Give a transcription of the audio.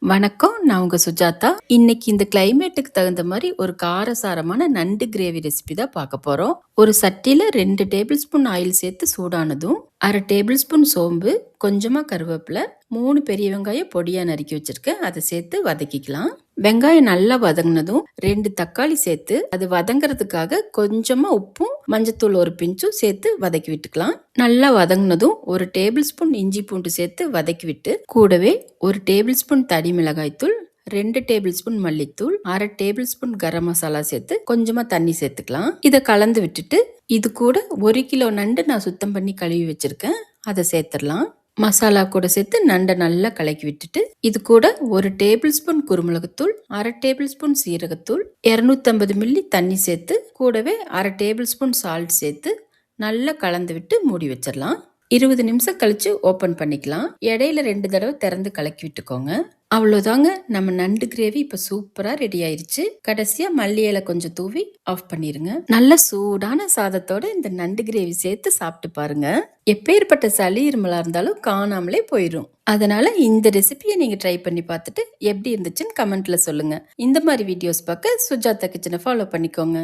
வணக்கம். நான் உங்க சுஜாதா. இன்னைக்கு இந்த கிளைமேட்டுக்கு தகுந்த மாதிரி ஒரு காரசாரமான நண்டு கிரேவி ரெசிபி தான் பார்க்க போறோம். ஒரு சட்டியில 2 டேபிள் ஸ்பூன் ஆயில் சேர்த்து சூடானதும் 1/2 டேபிள் ஸ்பூன் சோம்பு, கொஞ்சமா கருவேப்பிலை, 3 பெரிய வெங்காயம் பொடியா நறுக்கி வச்சிருக்கேன். அதை சேர்த்து வதக்கிக்கலாம். வெங்காயம் நல்லா வதங்கினதும் 2 தக்காளி சேர்த்து அது வதங்குறதுக்காக கொஞ்சமா உப்பும் மஞ்சத்தூள் ஒரு பிஞ்சும் சேர்த்து வதக்கி விட்டுக்கலாம். நல்லா வதங்கினதும் 1 டேபிள் ஸ்பூன் இஞ்சி பூண்டு சேர்த்து வதக்கி விட்டு கூடவே 1 டேபிள் ஸ்பூன் தனி மிளகாய் தூள், 2 டேபிள் ஸ்பூன் மல்லித்தூள், 1/2 டேபிள் ஸ்பூன் கரம் மசாலா சேர்த்து கொஞ்சமா தண்ணி சேர்த்துக்கலாம். இதை கலந்து விட்டுட்டு இது கூட 1 கிலோ நண்டு நான் சுத்தம் பண்ணி கழுவி வச்சிருக்கேன். அதை சேர்த்துடலாம். மசாலா கூட சேர்த்து நண்டை நல்லா கலக்கி விட்டுட்டு இது கூட 1 டேபிள் ஸ்பூன் குருமிளகுத்தூள், 1/2 டேபிள் ஸ்பூன் சீரகத்தூள், 250 மில்லி தண்ணி சேர்த்து கூடவே 1/2 டேபிள் ஸ்பூன் சால்ட் சேர்த்து நல்லா கலந்து விட்டு மூடி வச்சிடலாம். 20 நிமிஷம் கழிச்சு ஓப்பன் பண்ணிக்கலாம். இடையில 2 தடவை திறந்து கலக்கி விட்டுக்கோங்க. அவ்வளோதாங்க, நம்ம நண்டு கிரேவி இப்போ சூப்பரா ரெடி ஆயிருச்சு. கடைசியா மல்லி இலை கொஞ்சம் தூவி ஆஃப் பண்ணிருங்க. நல்ல சூடான சாதத்தோட இந்த நண்டு கிரேவி சேர்த்து சாப்பிட்டு பாருங்க. எப்பேற்பட்ட சளி இருமலா இருந்தாலும் காணாமலே போயிடும். அதனால இந்த ரெசிபியை நீங்க ட்ரை பண்ணி பார்த்துட்டு எப்படி இருந்துச்சுன்னு கமெண்ட்ல சொல்லுங்க. இந்த மாதிரி வீடியோஸ் பார்க்க சுஜாதா கிச்சனை ஃபாலோ பண்ணிக்கோங்க.